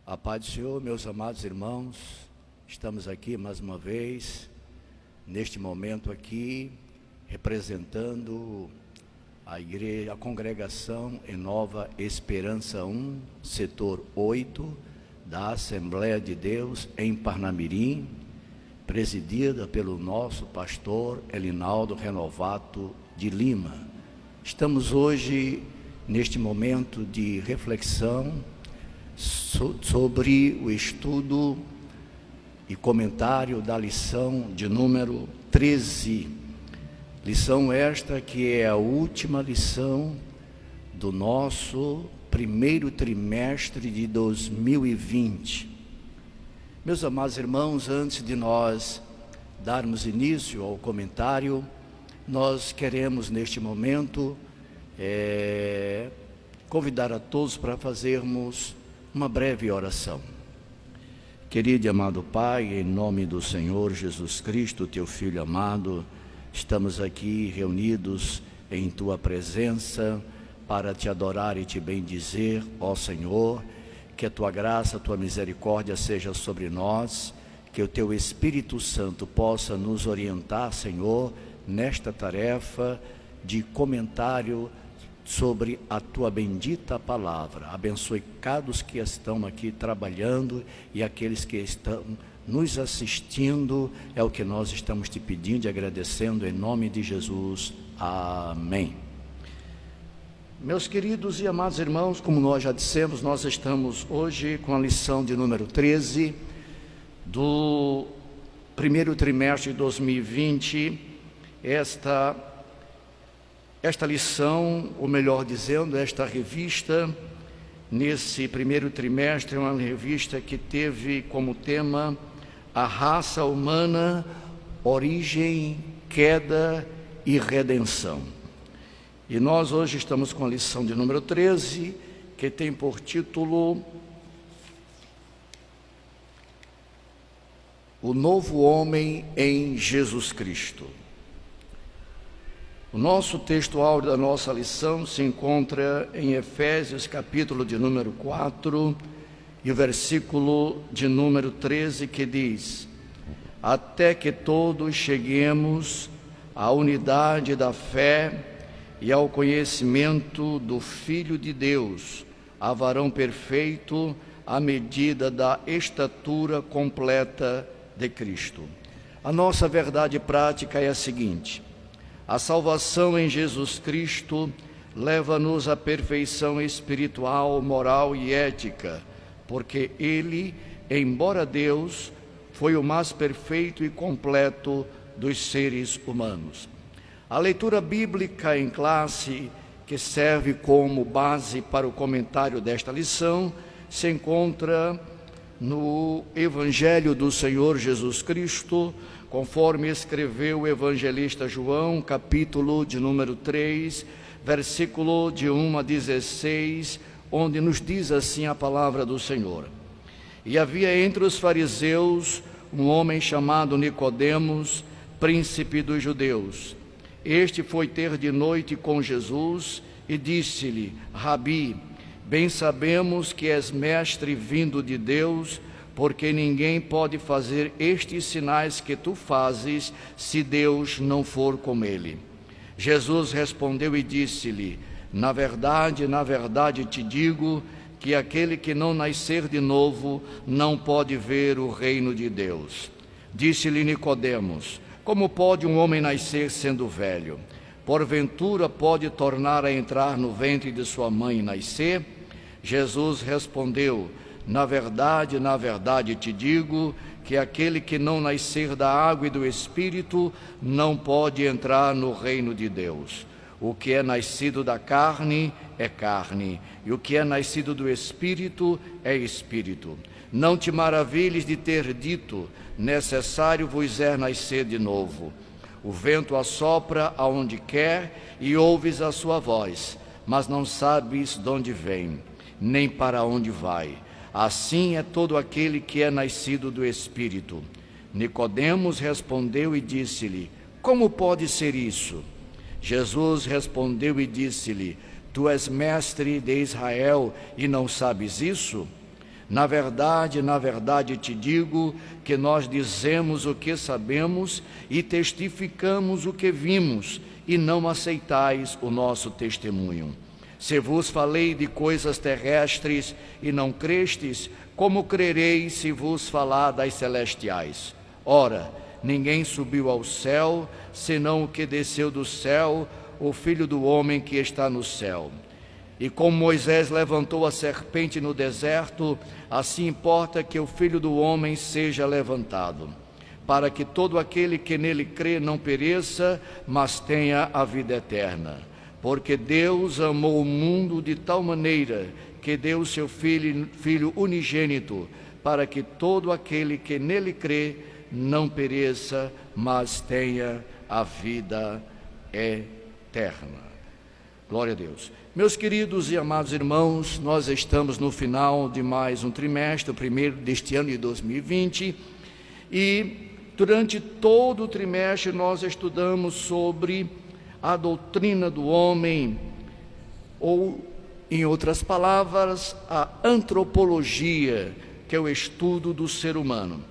A paz do Senhor, meus amados irmãos, estamos aqui mais uma vez, neste momento aqui, representando a igreja, a congregação em Nova Esperança 1, setor 8, da Assembleia de Deus em Parnamirim, presidida pelo nosso pastor Elinaldo Renovato de Lima. Estamos hoje, neste momento de reflexão, sobre o estudo e comentário da lição de número 13. Lição esta que é a última lição do nosso primeiro trimestre de 2020. Meus amados irmãos, antes de nós darmos início ao comentário, nós queremos neste momento convidar a todos para fazermos uma breve oração. Querido e amado Pai, em nome do Senhor Jesus Cristo, Teu Filho amado, estamos aqui reunidos em Tua presença para Te adorar e Te bendizer, ó Senhor, que a Tua graça, a Tua misericórdia seja sobre nós, que o Teu Espírito Santo possa nos orientar, Senhor, nesta tarefa de comentário sobre a Tua bendita palavra. Abençoe cada um que estão aqui trabalhando e aqueles que estão nos assistindo, é o que nós estamos Te pedindo e agradecendo em nome de Jesus. Amém. Meus queridos e amados irmãos, como nós já dissemos, nós estamos hoje com a lição de número 13 do primeiro trimestre de 2020. Esta lição, ou melhor dizendo, esta revista, nesse primeiro trimestre, é uma revista que teve como tema a raça humana, origem, queda e redenção. E nós hoje estamos com a lição de número 13, que tem por título O Novo Homem em Jesus Cristo. O nosso textual da nossa lição se encontra em Efésios, capítulo de número 4, e o versículo de número 13, que diz: até que todos cheguemos à unidade da fé e ao conhecimento do Filho de Deus, a varão perfeito, à medida da estatura completa de Cristo. A nossa verdade prática é a seguinte: a salvação em Jesus Cristo leva-nos à perfeição espiritual, moral e ética, porque Ele, embora Deus, foi o mais perfeito e completo dos seres humanos. A leitura bíblica em classe, que serve como base para o comentário desta lição, se encontra no Evangelho do Senhor Jesus Cristo, conforme escreveu o evangelista João, capítulo de número 3, versículo de 1 a 16, onde nos diz assim a palavra do Senhor: e havia entre os fariseus um homem chamado Nicodemos, príncipe dos judeus. Este foi ter de noite com Jesus e disse-lhe: Rabi, bem sabemos que és mestre vindo de Deus, porque ninguém pode fazer estes sinais que tu fazes, se Deus não for com ele. Jesus respondeu e disse-lhe: na verdade te digo, que aquele que não nascer de novo, não pode ver o reino de Deus. Disse-lhe Nicodemos: como pode um homem nascer sendo velho? Porventura pode tornar a entrar no ventre de sua mãe e nascer? Jesus respondeu: na verdade te digo, que aquele que não nascer da água e do Espírito não pode entrar no reino de Deus. O que é nascido da carne é carne, e o que é nascido do Espírito é Espírito. Não te maravilhes de ter dito: necessário vos é nascer de novo. O vento assopra aonde quer e ouves a sua voz, mas não sabes de onde vem, nem para onde vai. Assim é todo aquele que é nascido do Espírito. Nicodemos respondeu e disse-lhe: como pode ser isso? Jesus respondeu e disse-lhe: tu és mestre de Israel e não sabes isso? Na verdade te digo que nós dizemos o que sabemos e testificamos o que vimos, e não aceitais o nosso testemunho. Se vos falei de coisas terrestres e não crestes, como crereis se vos falar das celestiais? Ora, ninguém subiu ao céu, senão o que desceu do céu, o Filho do homem que está no céu. E como Moisés levantou a serpente no deserto, assim importa que o Filho do homem seja levantado, para que todo aquele que nele crê não pereça, mas tenha a vida eterna. Porque Deus amou o mundo de tal maneira que deu o seu Filho unigênito, para que todo aquele que nele crê não pereça, mas tenha a vida eterna. Glória a Deus. Meus queridos e amados irmãos, nós estamos no final de mais um trimestre, o primeiro deste ano de 2020, e durante todo o trimestre nós estudamos sobre a doutrina do homem, ou, em outras palavras, a antropologia, que é o estudo do ser humano.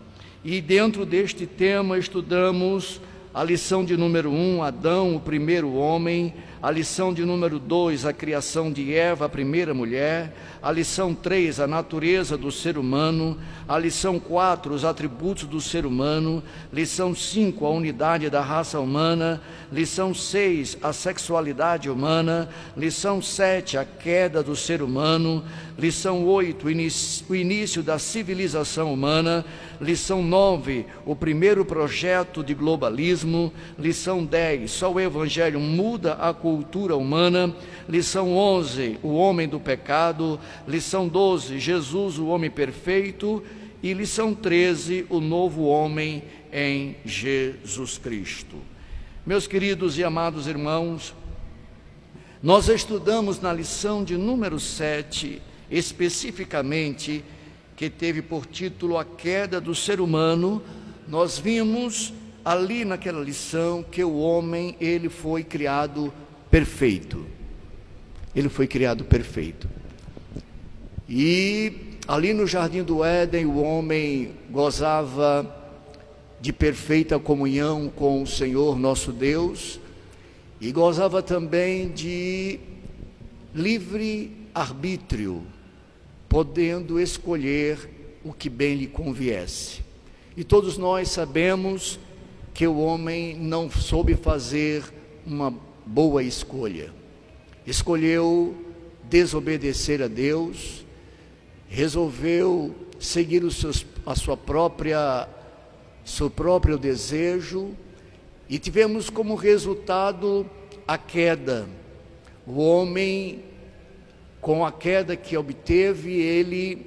E dentro deste tema estudamos a lição de número 1, Adão, o primeiro homem; a lição de número 2, a criação de Eva, a primeira mulher; a lição 3, a natureza do ser humano; a lição 4, os atributos do ser humano; lição 5, a unidade da raça humana; lição 6, a sexualidade humana; lição 7, a queda do ser humano; lição 8, o início da civilização humana; lição 9, o primeiro projeto de globalismo; lição 10, só o evangelho muda a cultura humana; lição 11, o homem do pecado; lição 12, Jesus, o homem perfeito; e lição 13, o novo homem em Jesus Cristo. Meus queridos e amados irmãos, nós estudamos na lição de número 7, especificamente, que teve por título a queda do ser humano. Nós vimos ali naquela lição que o homem, ele foi criado perfeito. Ele foi criado perfeito. E ali no Jardim do Éden, o homem gozava de perfeita comunhão com o Senhor nosso Deus, e gozava também de livre arbítrio, podendo escolher o que bem lhe conviesse. E todos nós sabemos que o homem não soube fazer uma boa escolha. Escolheu desobedecer a Deus, resolveu seguir seu próprio desejo, e tivemos como resultado a queda. O homem, com a queda que obteve, ele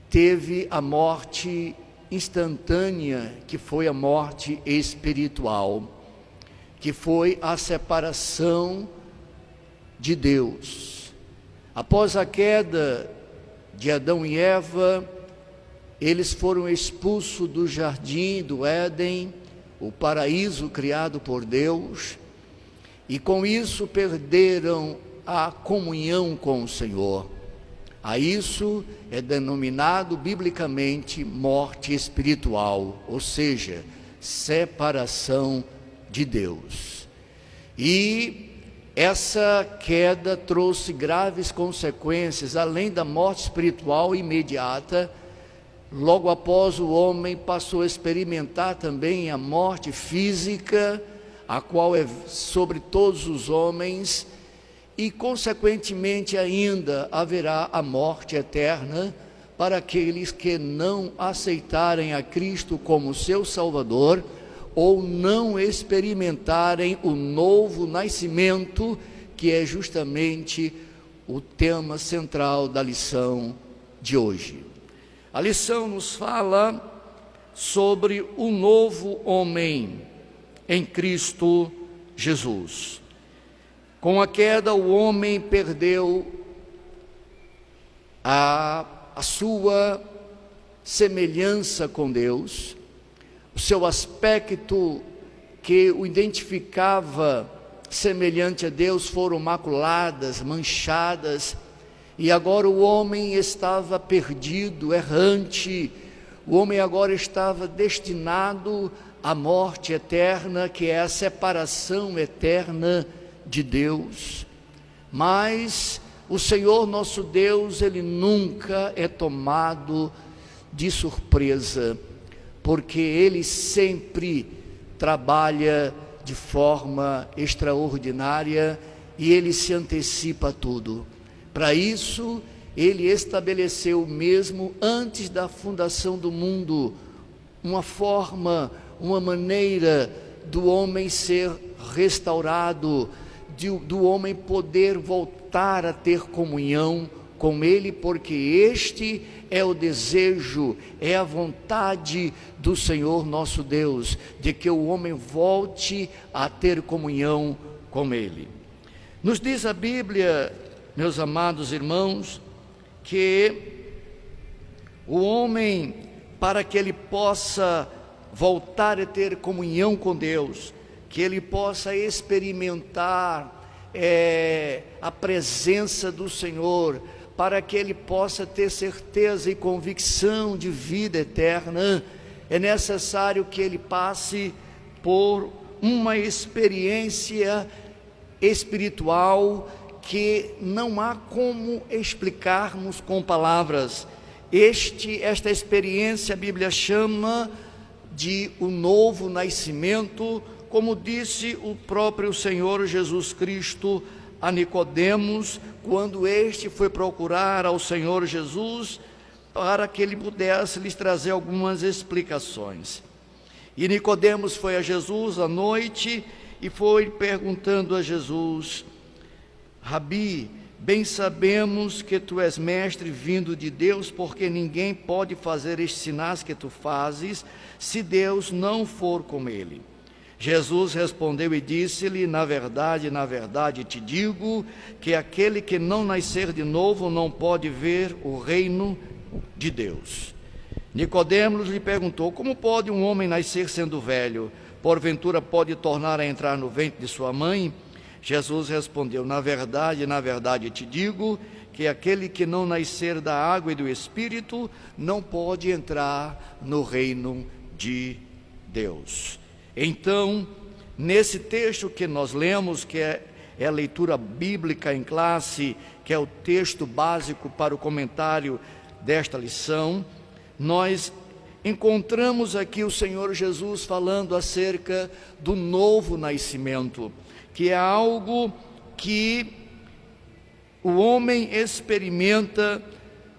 teve a morte instantânea, que foi a morte espiritual, que foi a separação de Deus. Após a queda de Adão e Eva, eles foram expulsos do jardim do Éden, o paraíso criado por Deus, e com isso perderam a comunhão com o Senhor. A isso é denominado biblicamente morte espiritual, ou seja, separação de Deus. E essa queda trouxe graves consequências, além da morte espiritual imediata. Logo após, o homem passou a experimentar também a morte física, a qual é sobre todos os homens, e consequentemente ainda haverá a morte eterna para aqueles que não aceitarem a Cristo como seu Salvador, ou não experimentarem o novo nascimento, que é justamente o tema central da lição de hoje. A lição nos fala sobre o novo homem em Cristo Jesus. Com a queda, o homem perdeu a sua semelhança com Deus, o seu aspecto que o identificava semelhante a Deus foram maculadas, manchadas, e agora o homem estava perdido, errante. O homem agora estava destinado à morte eterna, que é a separação eterna de Deus. Mas o Senhor nosso Deus, Ele nunca é tomado de surpresa, porque Ele sempre trabalha de forma extraordinária e Ele se antecipa a tudo. Para isso, Ele estabeleceu mesmo antes da fundação do mundo uma forma, uma maneira do homem ser restaurado, do homem poder voltar a ter comunhão com Ele, porque este é o desejo, é a vontade do Senhor nosso Deus, de que o homem volte a ter comunhão com Ele. Nos diz a Bíblia, meus amados irmãos, que o homem, para que ele possa voltar a ter comunhão com Deus, que ele possa experimentar a presença do Senhor, para que ele possa ter certeza e convicção de vida eterna, é necessário que ele passe por uma experiência espiritual que não há como explicarmos com palavras. Esta experiência a Bíblia chama de o novo nascimento, como disse o próprio Senhor Jesus Cristo a Nicodemos, quando este foi procurar ao Senhor Jesus, para que ele pudesse lhes trazer algumas explicações. E Nicodemos foi a Jesus à noite e foi perguntando a Jesus: Rabi, bem sabemos que tu és mestre vindo de Deus, porque ninguém pode fazer estes sinais que tu fazes, se Deus não for com ele. Jesus respondeu e disse-lhe: na verdade te digo, que aquele que não nascer de novo não pode ver o reino de Deus. Nicodemos lhe perguntou: como pode um homem nascer sendo velho? Porventura pode tornar a entrar no ventre de sua mãe? Jesus respondeu: na verdade te digo, que aquele que não nascer da água e do Espírito não pode entrar no reino de Deus. Então, nesse texto que nós lemos, que é a leitura bíblica em classe, que é o texto básico para o comentário desta lição, nós encontramos aqui o Senhor Jesus falando acerca do novo nascimento, que é algo que o homem experimenta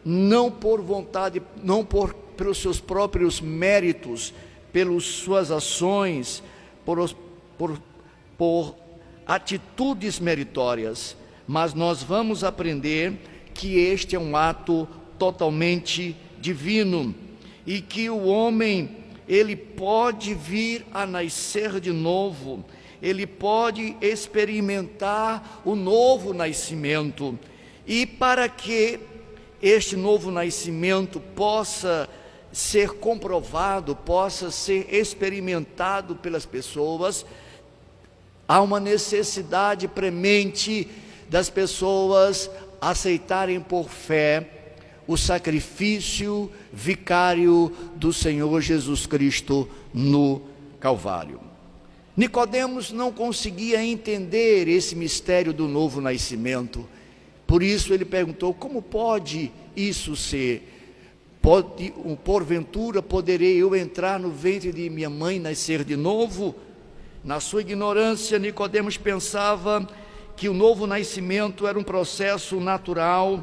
não por vontade, não pelos seus próprios méritos, pelas suas ações, por atitudes meritórias, mas nós vamos aprender que este é um ato totalmente divino e que o homem, ele pode vir a nascer de novo, ele pode experimentar o novo nascimento. E para que este novo nascimento possa ser comprovado, possa ser experimentado pelas pessoas, há uma necessidade premente das pessoas aceitarem por fé o sacrifício vicário do Senhor Jesus Cristo no Calvário. Nicodemos não conseguia entender esse mistério do novo nascimento, por isso ele perguntou: como pode isso ser? Porventura poderei eu entrar no ventre de minha mãe e nascer de novo? Na sua ignorância, Nicodemos pensava que o novo nascimento era um processo natural,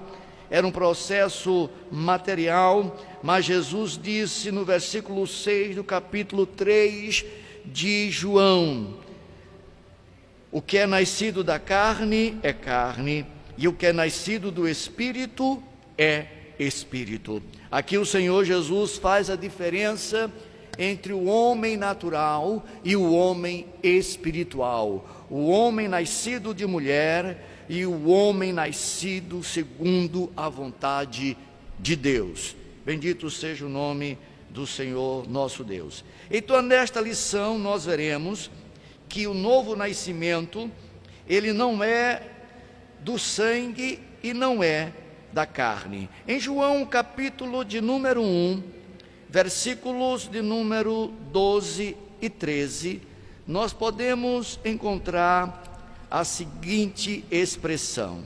era um processo material, mas Jesus disse no versículo 6 do capítulo 3 de João: o que é nascido da carne é carne, e o que é nascido do Espírito é Espírito. Aqui o Senhor Jesus faz a diferença entre o homem natural e o homem espiritual, o homem nascido de mulher e o homem nascido segundo a vontade de Deus. Bendito seja o nome do Senhor nosso Deus. Então, nesta lição nós veremos que o novo nascimento, ele não é do sangue e não é da carne. Em João, capítulo de número 1, versículos de número 12 e 13, nós podemos encontrar a seguinte expressão: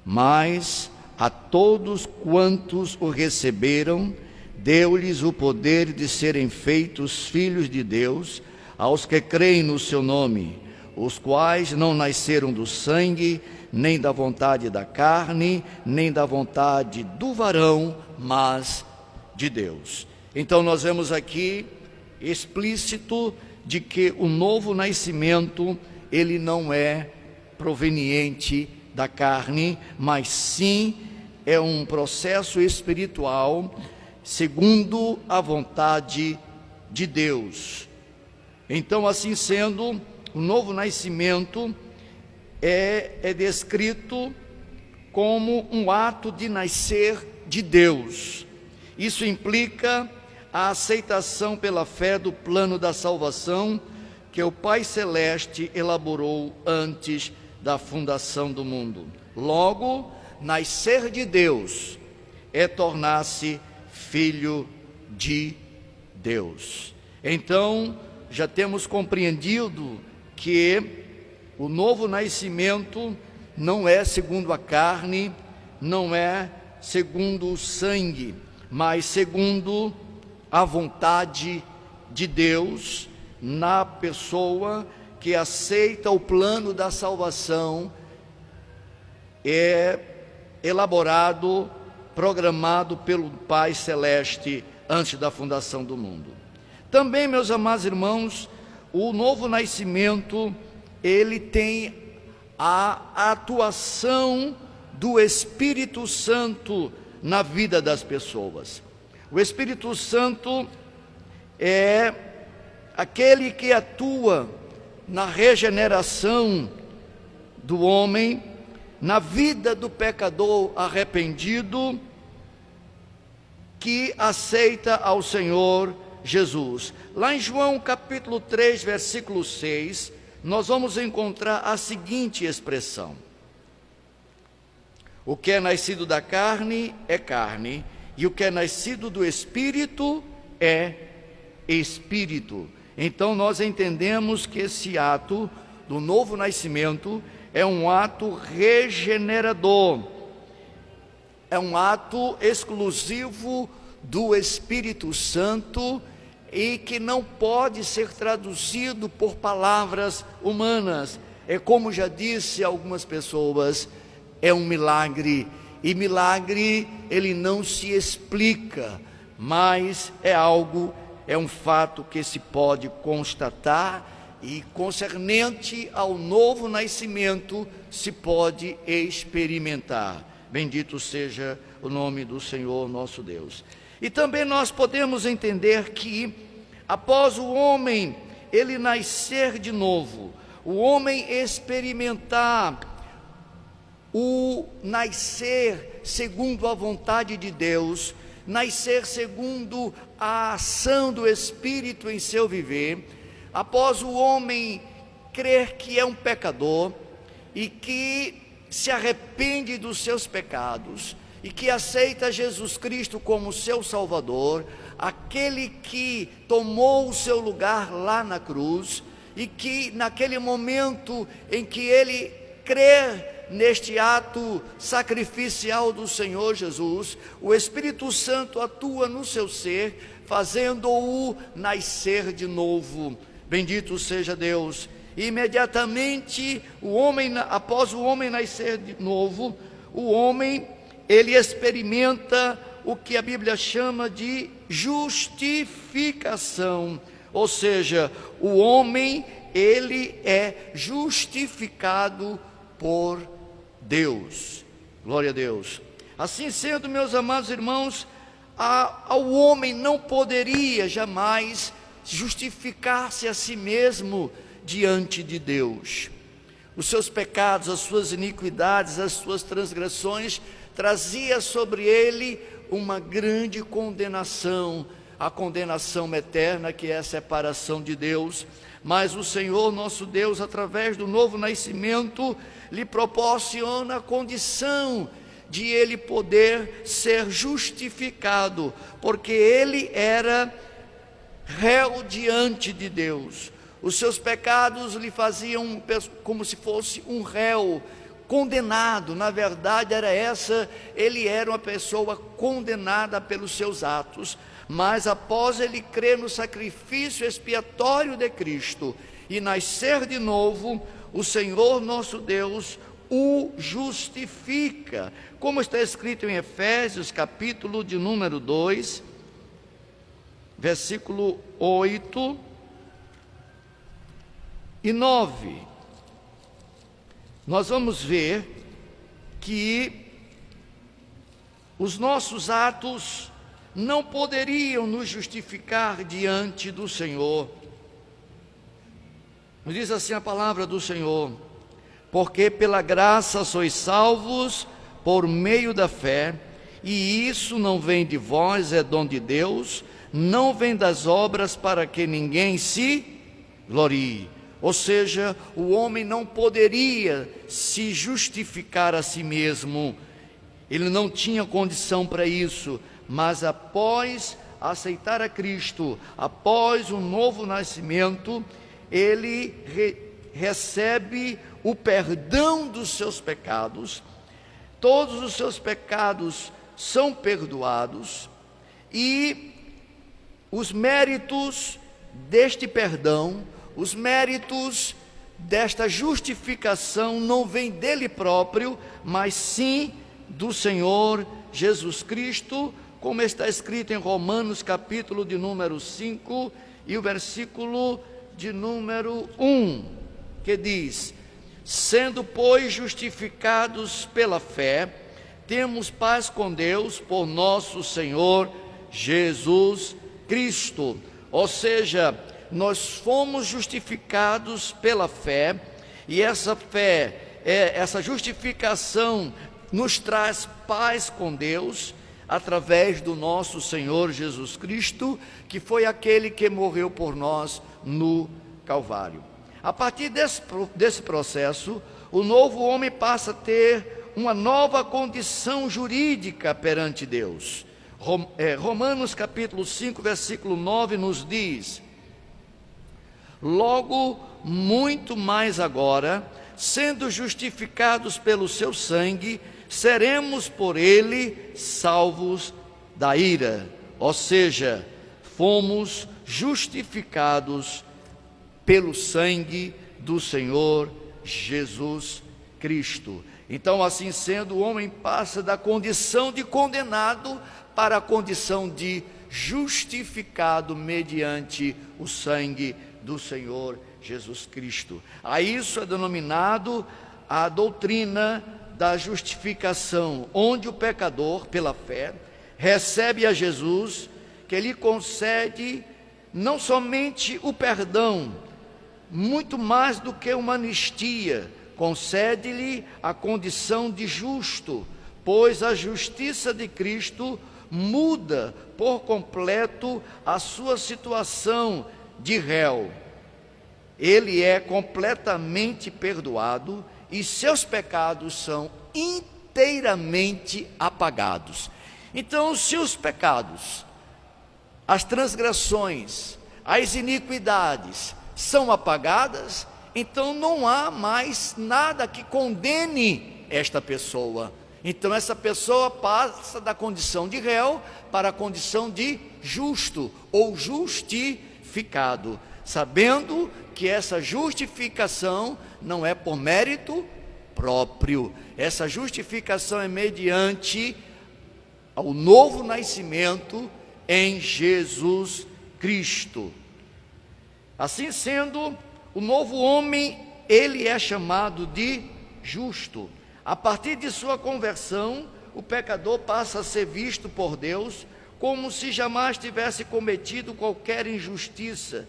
mas a todos quantos o receberam, deu-lhes o poder de serem feitos filhos de Deus, aos que creem no seu nome, os quais não nasceram do sangue, nem da vontade da carne, nem da vontade do varão, mas de Deus. Então nós vemos aqui explícito de que o novo nascimento, ele não é proveniente da carne, mas sim é um processo espiritual segundo a vontade de Deus. Então, assim sendo, o novo nascimento é descrito como um ato de nascer de Deus. Isso implica a aceitação pela fé do plano da salvação que o Pai Celeste elaborou antes da fundação do mundo. Logo, nascer de Deus é tornar-se filho de Deus. Então, já temos compreendido que o novo nascimento não é segundo a carne, não é segundo o sangue, mas segundo a vontade de Deus na pessoa que aceita o plano da salvação, é elaborado, programado pelo Pai Celeste antes da fundação do mundo. Também, meus amados irmãos, o novo nascimento, ele tem a atuação do Espírito Santo na vida das pessoas. O Espírito Santo é aquele que atua na regeneração do homem, na vida do pecador arrependido, que aceita ao Senhor Jesus. Lá em João capítulo 3, versículo 6, nós vamos encontrar a seguinte expressão: o que é nascido da carne é carne, e o que é nascido do Espírito é Espírito. Então nós entendemos que esse ato do novo nascimento é um ato regenerador, é um ato exclusivo do Espírito Santo e que não pode ser traduzido por palavras humanas. É como já disse algumas pessoas, é um milagre, e milagre ele não se explica, mas é algo, é um fato que se pode constatar, e concernente ao novo nascimento se pode experimentar. Bendito seja o nome do Senhor nosso Deus. E também nós podemos entender que após o homem ele nascer de novo, o homem experimentar o nascer segundo a vontade de Deus, nascer segundo a ação do Espírito em seu viver, após o homem crer que é um pecador e que se arrepende dos seus pecados e que aceita Jesus Cristo como seu Salvador, aquele que tomou o seu lugar lá na cruz, e que naquele momento em que ele crer neste ato sacrificial do Senhor Jesus, o Espírito Santo atua no seu ser, fazendo-o nascer de novo. Bendito seja Deus. Imediatamente após o homem nascer de novo, o homem ele experimenta o que a Bíblia chama de justificação, ou seja, o homem ele é justificado por Deus. Glória a Deus. Assim sendo, meus amados irmãos, ao homem não poderia jamais justificar-se a si mesmo diante de Deus. Os seus pecados, as suas iniquidades, as suas transgressões trazia sobre ele uma grande condenação, a condenação eterna, que é a separação de Deus. Mas o Senhor nosso Deus, através do novo nascimento, lhe proporciona a condição de ele poder ser justificado, porque ele era réu diante de Deus. Os seus pecados lhe faziam como se fosse um réu condenado. Na verdade ele era uma pessoa condenada pelos seus atos, mas após ele crer no sacrifício expiatório de Cristo e nascer de novo, o Senhor nosso Deus o justifica, como está escrito em Efésios, capítulo de número 2, versículo 8 e 9. Nós vamos ver que os nossos atos não poderiam nos justificar diante do Senhor. Nos diz assim a palavra do Senhor: porque pela graça sois salvos por meio da fé, e isso não vem de vós, é dom de Deus, não vem das obras, para que ninguém se glorie. Ou seja, o homem não poderia se justificar a si mesmo, ele não tinha condição para isso, mas após aceitar a Cristo, após o novo nascimento, ele recebe o perdão dos seus pecados. Todos os seus pecados são perdoados, e os méritos deste perdão, os méritos desta justificação não vêm dele próprio, mas sim do Senhor Jesus Cristo, como está escrito em Romanos, capítulo de número 5, e o versículo de número 1, que diz: sendo, pois, justificados pela fé, temos paz com Deus por nosso Senhor Jesus Cristo. Ou seja, nós fomos justificados pela fé, e essa fé, essa justificação nos traz paz com Deus, através do nosso Senhor Jesus Cristo, que foi aquele que morreu por nós no Calvário. A partir desse processo, o novo homem passa a ter uma nova condição jurídica perante Deus. Romanos capítulo 5, versículo 9 nos diz: logo, muito mais agora, sendo justificados pelo seu sangue, seremos por ele salvos da ira. Ou seja, fomos justificados pelo sangue do Senhor Jesus Cristo. Então, assim sendo, o homem passa da condição de condenado para a condição de justificado mediante o sangue do Senhor Jesus Cristo. A isso é denominado a doutrina da justificação, onde o pecador, pela fé, recebe a Jesus, que lhe concede não somente o perdão, muito mais do que uma anistia, concede-lhe a condição de justo, pois a justiça de Cristo muda por completo a sua situação de réu. Ele é completamente perdoado e seus pecados são inteiramente apagados. Então, se os pecados, as transgressões, as iniquidades são apagadas, então não há mais nada que condene esta pessoa. Então essa pessoa passa da condição de réu para a condição de justo ou justificado, sabendo que essa justificação não é por mérito próprio, essa justificação é mediante ao novo nascimento em Jesus Cristo. Assim sendo, o novo homem, ele é chamado de justo. A partir de sua conversão, o pecador passa a ser visto por Deus como se jamais tivesse cometido qualquer injustiça.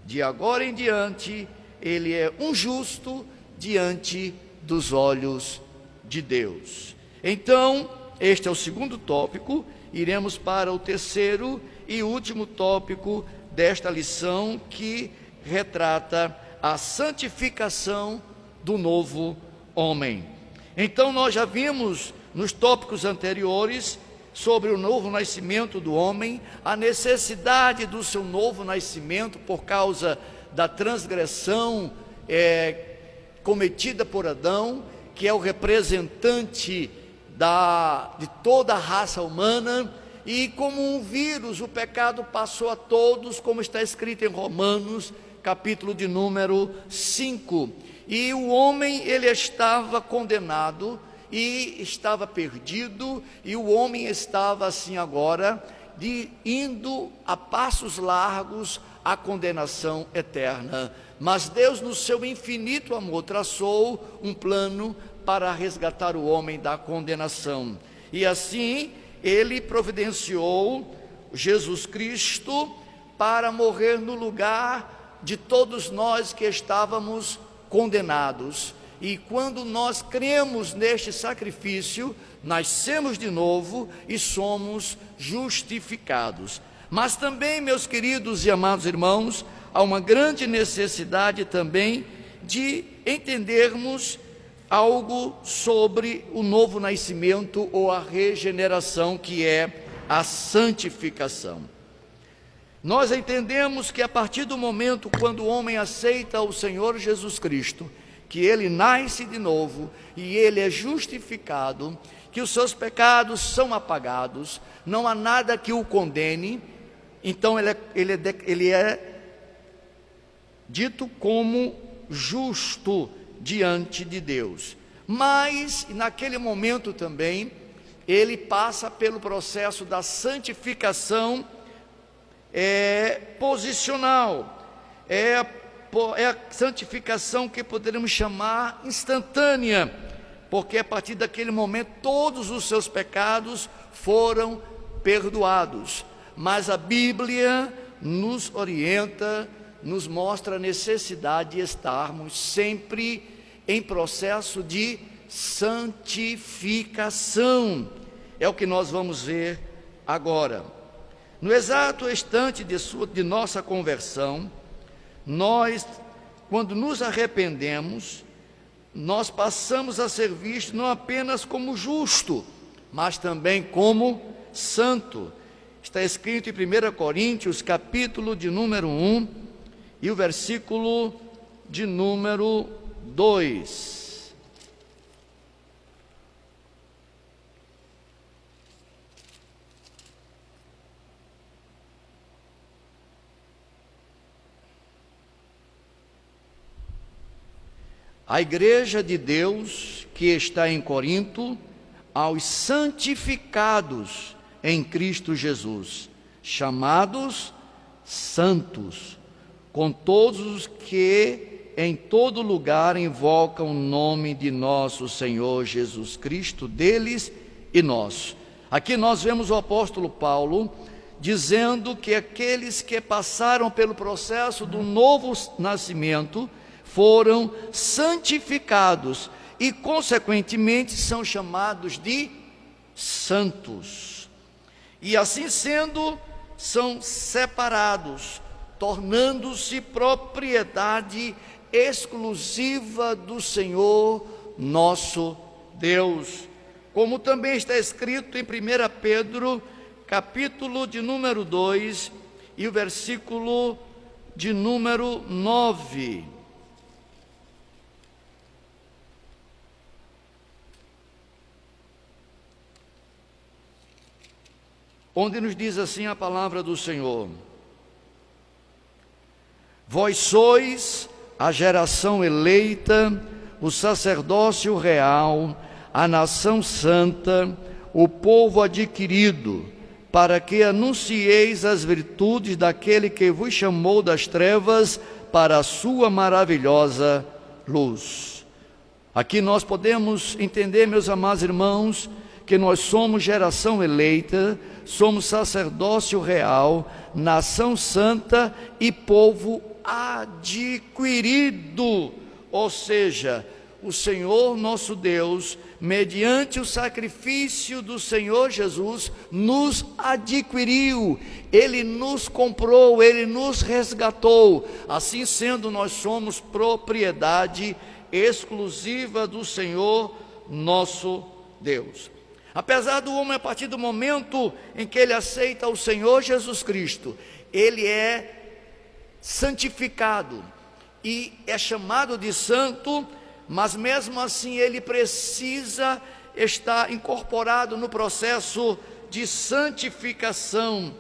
De agora em diante, ele é um justo diante dos olhos de Deus. Então, este é o segundo tópico, iremos para o terceiro e último tópico desta lição, que retrata a santificação do novo homem. Então, nós já vimos nos tópicos anteriores sobre o novo nascimento do homem, a necessidade do seu novo nascimento por causa da transgressão cometida por Adão, que é o representante de toda a raça humana, e como um vírus o pecado passou a todos, como está escrito em Romanos, capítulo de número 5, e o homem ele estava condenado e estava perdido, e o homem estava assim agora, indo a passos largos à condenação eterna. Mas Deus, no seu infinito amor, traçou um plano para resgatar o homem da condenação, e assim Ele providenciou Jesus Cristo para morrer no lugar de todos nós que estávamos condenados. E quando nós cremos neste sacrifício, nascemos de novo e somos justificados. Mas também, meus queridos e amados irmãos, há uma grande necessidade também de entendermos algo sobre o novo nascimento ou a regeneração, que é a santificação. Nós entendemos que a partir do momento quando o homem aceita o Senhor Jesus Cristo, que ele nasce de novo e ele é justificado, que os seus pecados são apagados, não há nada que o condene, então ele é dito como justo diante de Deus. Mas naquele momento também ele passa pelo processo da santificação posicional, é a santificação que poderíamos chamar instantânea, porque a partir daquele momento todos os seus pecados foram perdoados. Mas a Bíblia nos orienta, nos mostra a necessidade de estarmos sempre em processo de santificação. É o que nós vamos ver agora. No exato instante de nossa conversão, nós, quando nos arrependemos, nós passamos a ser vistos não apenas como justo, mas também como santo. Está escrito em 1 Coríntios, capítulo de número 1, e o versículo de número 2. A igreja de Deus que está em Corinto, aos santificados em Cristo Jesus, chamados santos, com todos os que em todo lugar invocam o nome de nosso Senhor Jesus Cristo, deles e nós. Aqui nós vemos o apóstolo Paulo dizendo que aqueles que passaram pelo processo do novo nascimento foram santificados e, consequentemente, são chamados de santos. E assim sendo, são separados, tornando-se propriedade exclusiva do Senhor nosso Deus. Como também está escrito em 1 Pedro, capítulo de número 2, e o versículo de número 9. Onde nos diz assim a palavra do Senhor: vós sois a geração eleita, o sacerdócio real, a nação santa, o povo adquirido, para que anuncieis as virtudes daquele que vos chamou das trevas para a sua maravilhosa luz. Aqui nós podemos entender, meus amados irmãos, que nós somos geração eleita, somos sacerdócio real, nação santa e povo adquirido, ou seja, o Senhor nosso Deus, mediante o sacrifício do Senhor Jesus, nos adquiriu, Ele nos comprou, Ele nos resgatou. Assim sendo, nós somos propriedade exclusiva do Senhor nosso Deus. Apesar do homem, a partir do momento em que ele aceita o Senhor Jesus Cristo, ele é santificado e é chamado de santo, mas mesmo assim ele precisa estar incorporado no processo de santificação.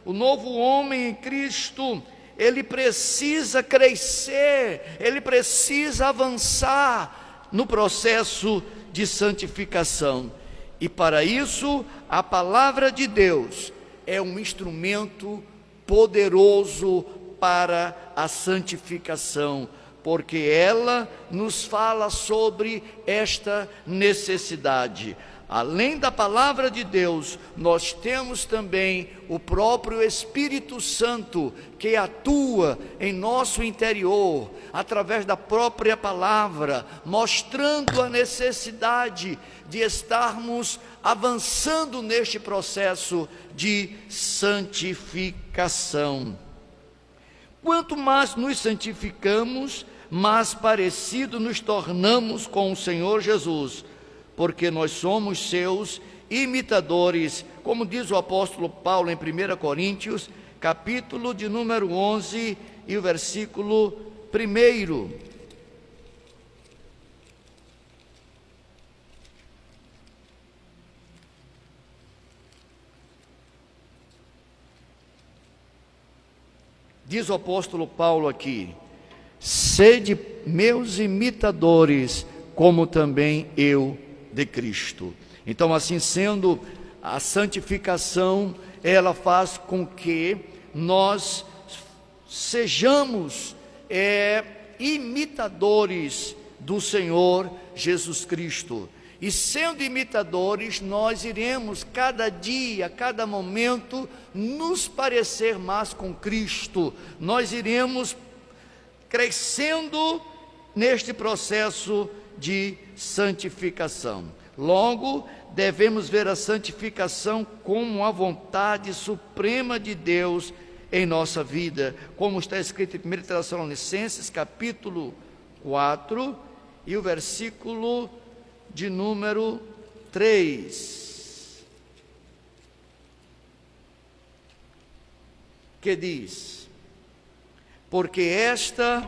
O novo homem em Cristo, ele precisa crescer, ele precisa avançar no processo de santificação. E para isso, a palavra de Deus é um instrumento poderoso para a santificação, porque ela nos fala sobre esta necessidade. Além da palavra de Deus, nós temos também o próprio Espírito Santo, que atua em nosso interior, através da própria palavra, mostrando a necessidade de estarmos avançando neste processo de santificação. Quanto mais nos santificamos, mais parecido nos tornamos com o Senhor Jesus, porque nós somos seus imitadores, como diz o apóstolo Paulo em 1 Coríntios, capítulo de número 11 e o versículo 1. Diz o apóstolo Paulo aqui: sede meus imitadores, como também eu de Cristo. Então, assim sendo, a santificação, ela faz com que nós sejamos imitadores do Senhor Jesus Cristo. E sendo imitadores, nós iremos cada dia, cada momento, nos parecer mais com Cristo. Nós iremos crescendo neste processo de santificação. Logo, devemos ver a santificação como a vontade suprema de Deus em nossa vida, como está escrito em 1 Tessalonicenses, capítulo 4, e o versículo de número 3, que diz: porque esta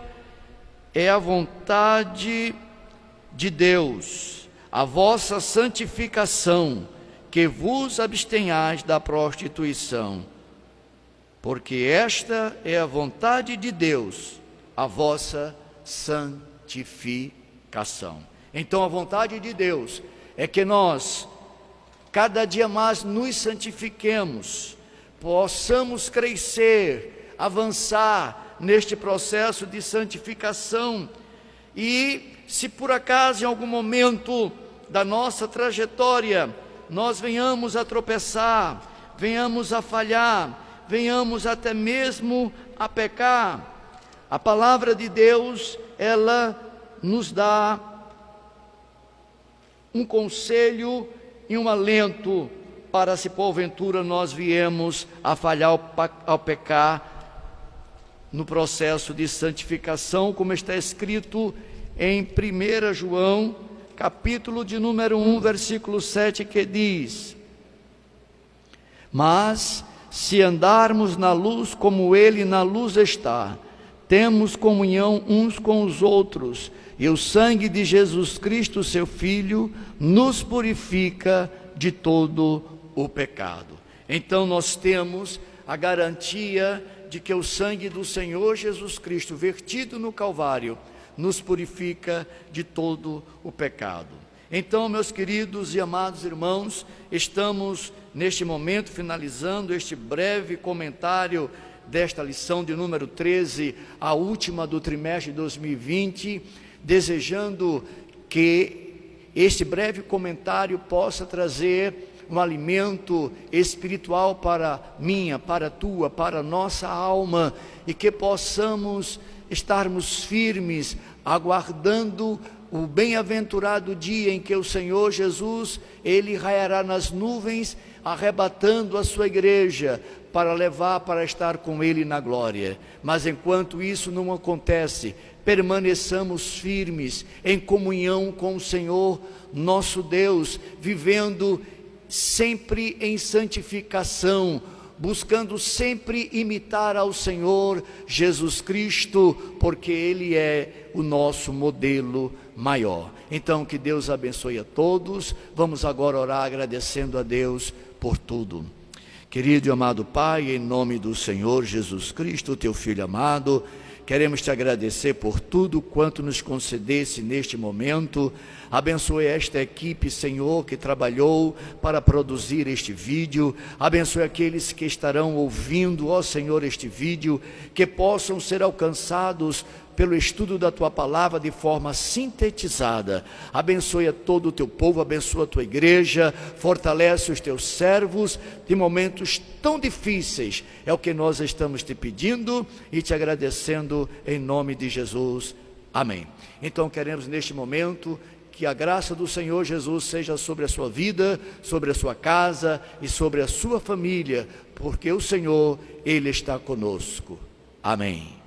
é a vontade de Deus, a vossa santificação, que vos abstenhais da prostituição. Porque esta é a vontade de Deus, a vossa santificação. Então, a vontade de Deus é que nós, cada dia mais, nos santifiquemos, possamos crescer, avançar neste processo de santificação. E se por acaso em algum momento da nossa trajetória nós venhamos a tropeçar, venhamos a falhar, venhamos até mesmo a pecar, a palavra de Deus, ela nos dá um conselho e um alento para, se porventura nós viemos a falhar ao pecar, no processo de santificação, como está escrito em 1 João, capítulo de número 1, versículo 7, que diz: mas se andarmos na luz como Ele na luz está, temos comunhão uns com os outros, e o sangue de Jesus Cristo, seu Filho, nos purifica de todo o pecado. Então nós temos a garantia de que o sangue do Senhor Jesus Cristo, vertido no Calvário, nos purifica de todo o pecado. Então, meus queridos e amados irmãos, estamos neste momento finalizando este breve comentário desta lição de número 13, a última do trimestre de 2020, desejando que este breve comentário possa trazer um alimento espiritual para minha, para a tua, para a nossa alma, e que possamos estarmos firmes, aguardando o bem-aventurado dia em que o Senhor Jesus, Ele raiará nas nuvens, arrebatando a sua igreja, para levar para estar com Ele na glória. Mas enquanto isso não acontece, permaneçamos firmes em comunhão com o Senhor, nosso Deus, vivendo sempre em santificação, buscando sempre imitar ao Senhor Jesus Cristo, porque Ele é o nosso modelo maior. Então, que Deus abençoe a todos. Vamos agora orar agradecendo a Deus por tudo. Querido e amado Pai, em nome do Senhor Jesus Cristo, teu Filho amado, queremos te agradecer por tudo quanto nos concedesse neste momento. Abençoe esta equipe, Senhor, que trabalhou para produzir este vídeo. Abençoe aqueles que estarão ouvindo, ó Senhor, este vídeo, que possam ser alcançados pelo estudo da Tua Palavra de forma sintetizada. Abençoe a todo o Teu povo, abençoa a Tua igreja, fortalece os Teus servos de momentos tão difíceis. É o que nós estamos te pedindo e te agradecendo em nome de Jesus. Amém. Então queremos neste momento que a graça do Senhor Jesus seja sobre a sua vida, sobre a sua casa e sobre a sua família, porque o Senhor, Ele está conosco. Amém.